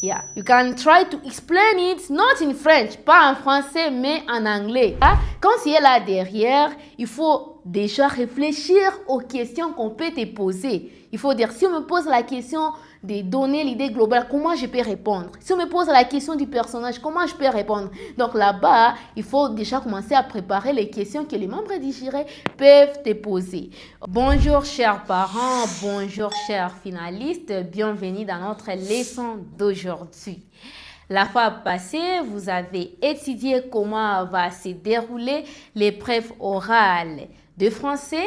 Yeah, you can try to explain it, not in French, pas en français, mais en anglais. Quand tu es là derrière, il faut déjà réfléchir aux questions qu'on peut te poser. Il faut dire, si on me pose la question de donner l'idée globale, comment je peux répondre? Si on me pose la question du personnage, comment je peux répondre? Donc là-bas, il faut déjà commencer à préparer les questions que les membres du jury peuvent te poser. Bonjour chers parents, bonjour chers finalistes, bienvenue dans notre leçon d'aujourd'hui. La fois passée, vous avez étudié comment va se dérouler l'épreuve orale de français.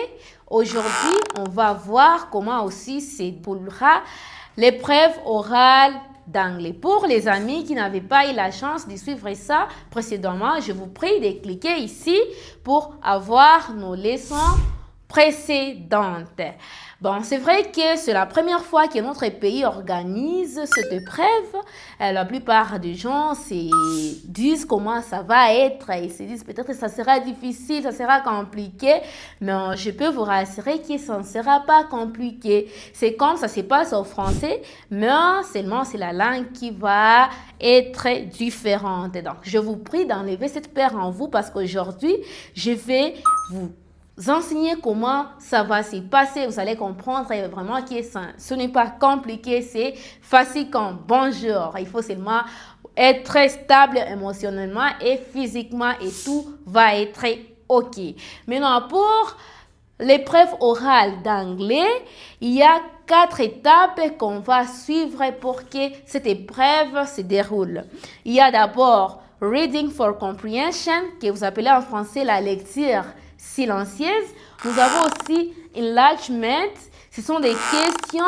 Aujourd'hui, on va voir comment aussi se déroulera l'épreuve orale d'anglais. Pour les amis qui n'avaient pas eu la chance de suivre ça précédemment, je vous prie de cliquer ici pour avoir nos leçons précédentes. Bon, c'est vrai que c'est la première fois que notre pays organise cette épreuve. La plupart des gens se disent comment ça va être. Ils se disent peut-être que ça sera difficile, ça sera compliqué. Mais je peux vous rassurer que ça ne sera pas compliqué. C'est comme ça se passe au français, mais seulement c'est la langue qui va être différente. Donc, je vous prie d'enlever cette peur en vous parce qu'aujourd'hui, je vais vous enseigner comment ça va se passer. Vous allez comprendre vraiment que ce n'est pas compliqué, c'est facile comme bonjour. Il faut seulement être très stable émotionnellement et physiquement et tout va être OK. Maintenant, pour l'épreuve orale d'anglais, il y a 4 étapes qu'on va suivre pour que cette épreuve se déroule. Il y a d'abord Reading for Comprehension, que vous appelez en français la lecture silencieuse. Nous avons aussi Enlargement. Ce sont des questions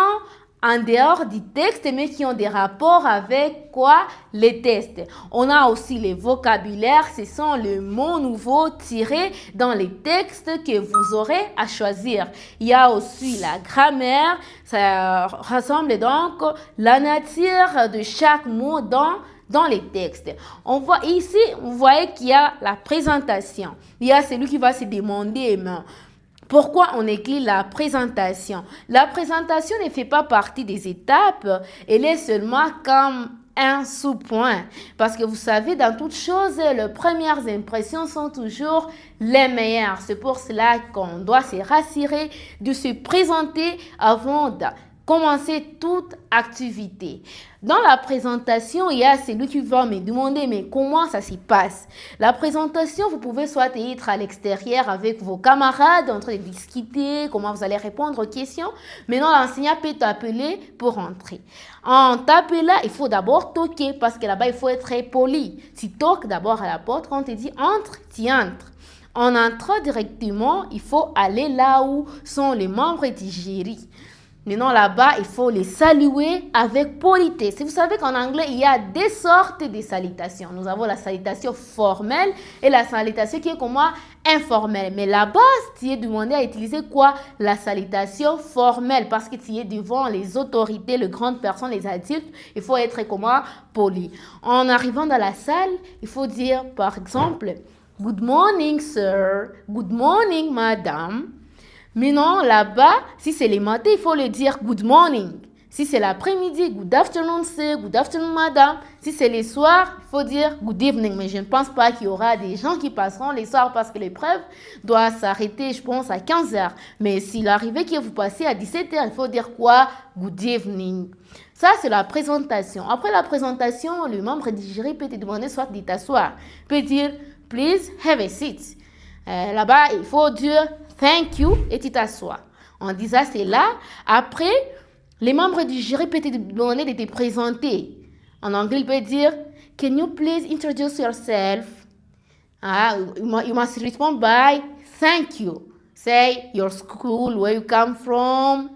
en dehors du texte, mais qui ont des rapports avec quoi? Les tests. On a aussi les vocabulaires. Ce sont les mots nouveaux tirés dans les textes que vous aurez à choisir. Il y a aussi la grammaire. Ça rassemble donc la nature de chaque mot dans les textes. On voit ici, vous voyez qu'il y a la présentation. Il y a celui qui va se demander, mais pourquoi on écrit la présentation? La présentation ne fait pas partie des étapes, elle est seulement comme un sous-point. Parce que vous savez, dans toute chose, les premières impressions sont toujours les meilleures. C'est pour cela qu'on doit se rassurer de se présenter avant de commencer toute activité. Dans la présentation, il y a celui qui va me demander mais comment ça se passe. La présentation, vous pouvez soit être à l'extérieur avec vos camarades en train de discuter, comment vous allez répondre aux questions. Maintenant, l'enseignant peut t'appeler pour entrer. En t'appelant, il faut d'abord toquer parce que là-bas, il faut être très poli. Tu toques d'abord à la porte, quand on te dit entre, tu entres. En entrant directement, il faut aller là où sont les membres du jury. Maintenant, là-bas, il faut les saluer avec politesse. Vous savez qu'en anglais, il y a deux sortes de salutations. Nous avons la salutation formelle et la salutation qui est comment informelle. Mais là-bas, tu es demandé à utiliser quoi? La salutation formelle parce que tu es devant les autorités, les grandes personnes, les adultes. Il faut être comment? Poli. En arrivant dans la salle, il faut dire, par exemple, « Good morning, sir. Good morning, madame. » Maintenant, là-bas, si c'est le matin, il faut le dire good morning. Si c'est l'après-midi, good afternoon, sir, good afternoon, madame. Si c'est le soir, il faut dire good evening. Mais je ne pense pas qu'il y aura des gens qui passeront les soirs parce que l'épreuve doit s'arrêter, je pense, à 15 h. Mais s'il arrivait que vous passez à 17 h, il faut dire quoi? Good evening. Ça, c'est la présentation. Après la présentation, le membre du jury peut te demander soit de t'asseoir. Il peut dire please have a seat. Là-bas, il faut dire thank you et tu t'assois. En disant cela, après, les membres du jury peuvent te demander de te présenter. En anglais, il peut dire can you please introduce yourself? You must respond by thank you. Say your school, where you come from,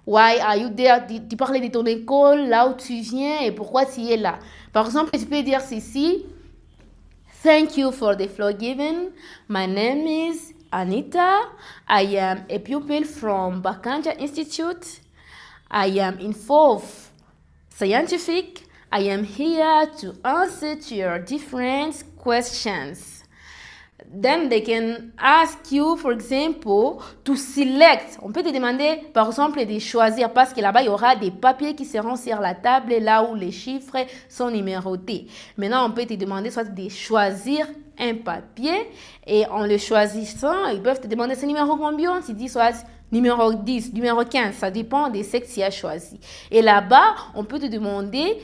why are you there? Tu parlais de ton école, là où tu viens et pourquoi tu es là. Par exemple, tu peux dire ceci. Thank you for the floor given. My name is Anita. I am a pupil from Bakanja Institute. I am involved scientific. I am here to answer to your different questions. then they can ask you, for example, to select. On peut te demander, par exemple, de choisir parce que là-bas, il y aura des papiers qui seront sur la table là où les chiffres sont numérotés. Maintenant, on peut te demander soit de choisir un papier et en le choisissant, ils peuvent te demander ce numéro combien. Tu dis soit numéro 10, numéro 15, ça dépend des sexes que tu as choisi. Et là-bas, on peut te demander,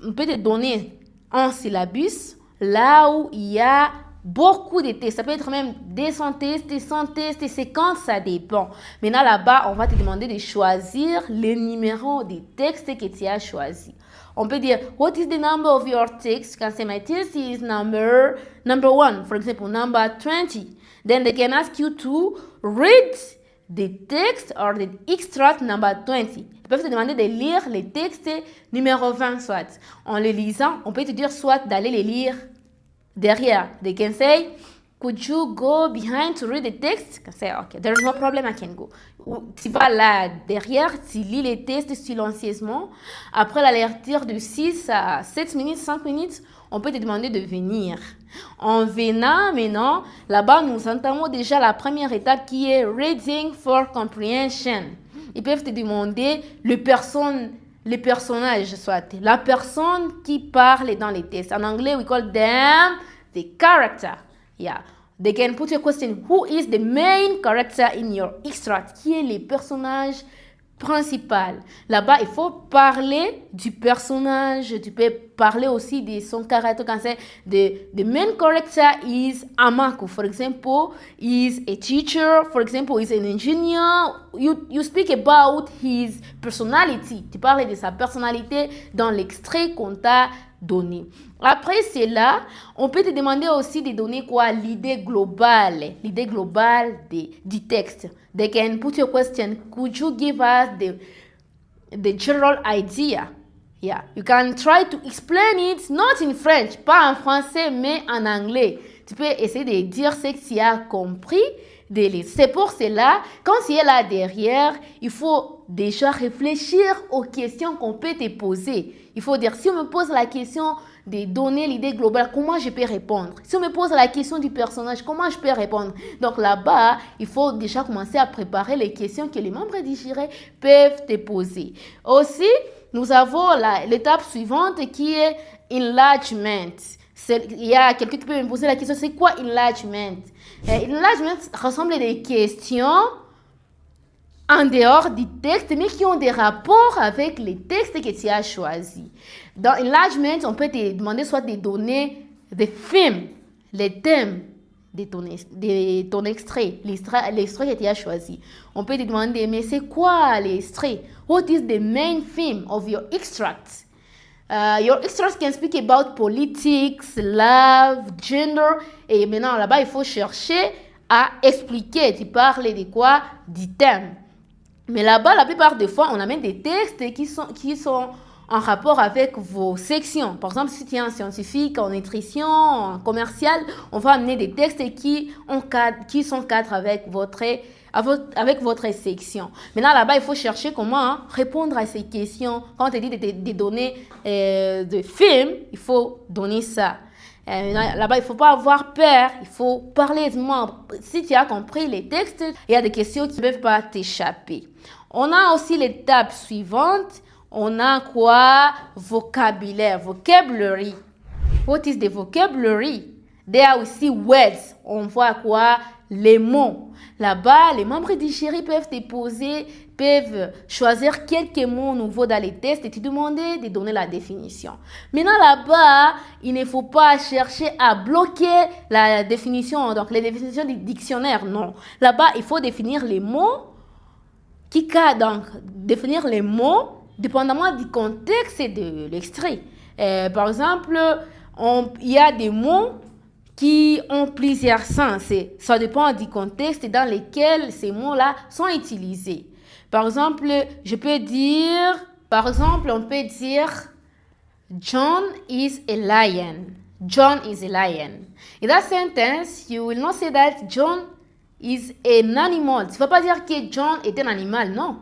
on peut te donner un syllabus là où il y a beaucoup de tests. Ça peut être même 200 tests, 100 tests, 50, ça dépend. Maintenant, là-bas, on va te demander de choisir le numéro des textes que tu as choisi. On peut dire, what is the number of your text? You can say, my text is number 1, for example, number 20. Then they can ask you to read the text or the extract number 20. Ils peuvent te demander de lire les textes numéro 20, soit. En le lisant, on peut te dire soit d'aller les lire derrière. They can say, could you go behind to read the text? You can say, okay, there's no problem, I can go. Tu vas là derrière, tu lis les textes silencieusement. Après la lecture de 6 à 7 minutes, 5 minutes, on peut te demander de venir. En venant maintenant, là-bas, nous entamons déjà la première étape qui est Reading for Comprehension. Ils peuvent te demander les personnages, soit la personne qui parle dans les textes. En anglais, we call them the character. Yeah. They can put your question, who is the main character in your extract? Qui est le personnage principal? Là-bas, il faut parler du personnage. Tu peux parler aussi de son caractère. Quand c'est the main character is Amaku, for example, is a teacher, for example, is an engineer. You speak about his personality. Tu parles de sa personnalité dans l'extrait qu'on t'a donné. Après cela, on peut te demander aussi de donner quoi? L'idée globale du texte. They can put your question, could you give us the general idea? Yeah, you can try to explain it, not in French, pas en français, mais en anglais. Tu peux essayer de dire ce que tu as compris. C'est pour cela, quand tu es là derrière, il faut déjà réfléchir aux questions qu'on peut te poser. Il faut dire, si on me pose la question de donner l'idée globale, comment je peux répondre? Si on me pose la question du personnage, comment je peux répondre? Donc là-bas, il faut déjà commencer à préparer les questions que les membres du jury peuvent te poser. Aussi, nous avons l'étape suivante qui est enlargement. Il y a quelqu'un qui peut me poser la question, c'est quoi enlargement? Enlargement ressemble à des questions en dehors du texte, mais qui ont des rapports avec les textes que tu as choisis. Dans enlargement, on peut te demander soit de donner des films, les thèmes de ton extrait, l'extrait que tu as choisi. On peut te demander, mais c'est quoi l'extrait? What is the main theme of your extract? Your extracts can speak about politics, love, gender. Et maintenant, là-bas, il faut chercher à expliquer. Tu parles de quoi? Du thème. Mais là-bas, la plupart des fois, on amène des textes qui sont en rapport avec vos sections. Par exemple, si tu es en scientifique, en nutrition, en commercial, on va amener des textes qui sont cadres avec votre section. Maintenant, là-bas, il faut chercher comment répondre à ces questions. Quand on te dit de donner des films, il faut donner ça. Là-bas, il ne faut pas avoir peur, il faut parler. Si tu as compris les textes, il y a des questions qui ne peuvent pas t'échapper. On a aussi l'étape suivante. On a quoi? Vocabulaire, vocabulary. What is the vocabulary? There we see words. On voit quoi? Les mots. Là-bas, les membres du jury peuvent choisir quelques mots nouveaux dans les tests et te demander de donner la définition. Maintenant, là-bas, il ne faut pas chercher à bloquer la définition, donc les définitions du dictionnaire, non. Là-bas, il faut définir les mots donc définir les mots dépendamment du contexte de l'extrait. Par exemple, il y a des mots qui ont plusieurs sens. Ça dépend du contexte dans lequel ces mots-là sont utilisés. Par exemple, on peut dire, John is a lion. John is a lion. In that sentence, you will not say that John is an animal. Tu ne vas pas dire que John est un animal, non.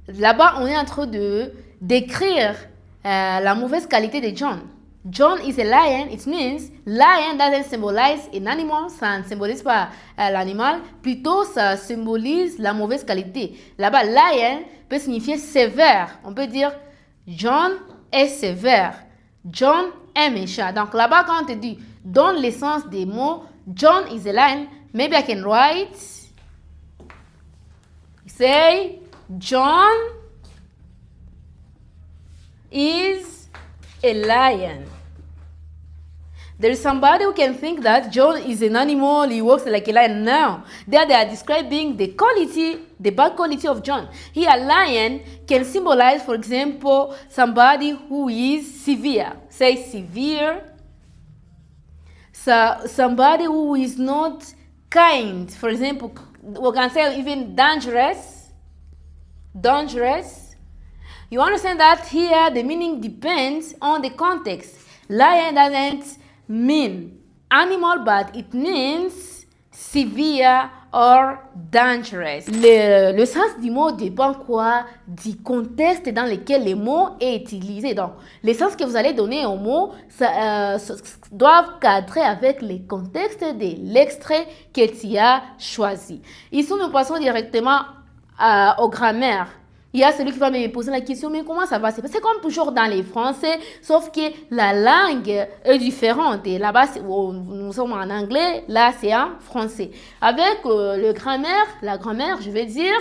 Là-bas, on est en train de décrire la mauvaise qualité de John. John is a lion, it means lion doesn't symbolize an animal, ça ne symbolise pas l'animal, plutôt ça symbolise la mauvaise qualité. Là-bas, lion peut signifier sévère. On peut dire John est sévère, John est méchant. Donc là-bas, quand on te dit, donne l'essence des mots, John is a lion, maybe I can write, say, John is a lion. There is somebody who can think that John is an animal, he walks like a lion. No, there they are describing the quality, the bad quality of John. Here, lion can symbolize, for example, somebody who is severe. Say severe. So, somebody who is not kind. For example, we can say even dangerous. Dangerous. You understand that here the meaning depends on the context. Lion doesn't mean animal, but it means severe or dangerous. Le sens du mot dépend quoi? Du contexte dans lequel le mot est utilisé. Donc, les sens que vous allez donner au mot doivent cadrer avec le contexte de l'extrait que tu as choisi. Ici, nous passons directement aux grammaires. Il y a celui qui va me poser la question, mais comment ça va se passer? C'est comme toujours dans les français, sauf que la langue est différente. Et là-bas, nous sommes en anglais, là, c'est en français. Avec la grammaire, je vais dire,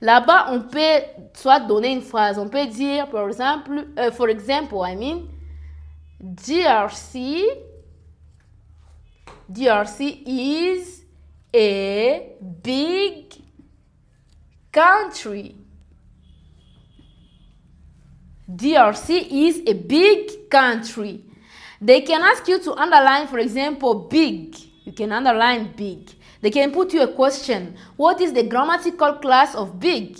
là-bas, on peut soit donner une phrase. On peut dire, par exemple, for example, DRC is a big country. DRC is a big country. They can ask you to underline, for example, big. You can underline big. They can put you a question. What is the grammatical class of big?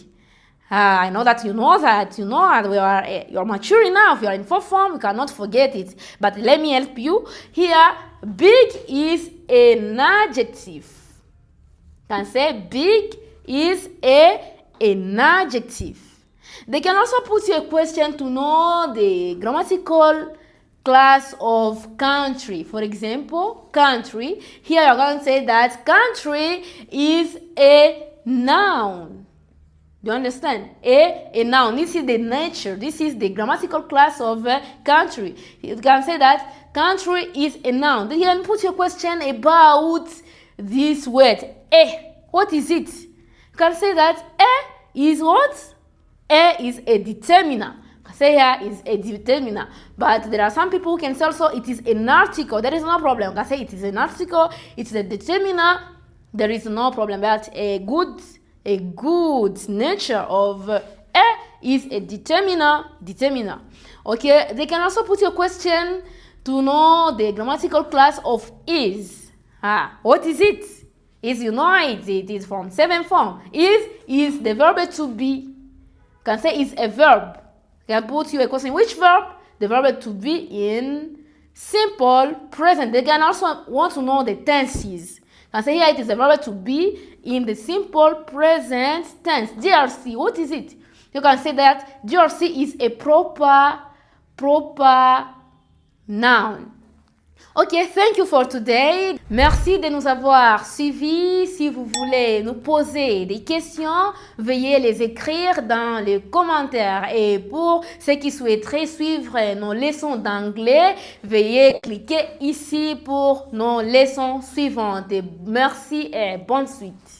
I know that you know that you're mature enough. You're in fourth form. You cannot forget it. But let me help you. Here, big is an adjective. You can say big is an adjective. They can also put you a question to know the grammatical class of country. For example, country. Here you're going to say that country is a noun. Do you understand? A noun. This is the nature. This is the grammatical class of country. You can say that country is a noun. Then you can put your question about this word. What is it? You can say that is what? A is a determiner. Say here is a determiner. But there are some people who can say also it is an article. There is no problem. You can say it is an article, it's a determiner. There is no problem. But a good nature of A is a determiner. Okay, they can also put your question to know the grammatical class of is. What is it? Is, you know it. It is from 7th form. Is the verb to be. Can say it's a verb. Can put you a question. Which verb? The verb to be in simple present. They can also want to know the tenses. Can say here it is a verb to be in the simple present tense. DRC, what is it? You can say that DRC is a proper noun. Ok, thank you for today. Merci de nous avoir suivis. Si vous voulez nous poser des questions, veuillez les écrire dans les commentaires. Et pour ceux qui souhaiteraient suivre nos leçons d'anglais, veuillez cliquer ici pour nos leçons suivantes. Merci et bonne suite.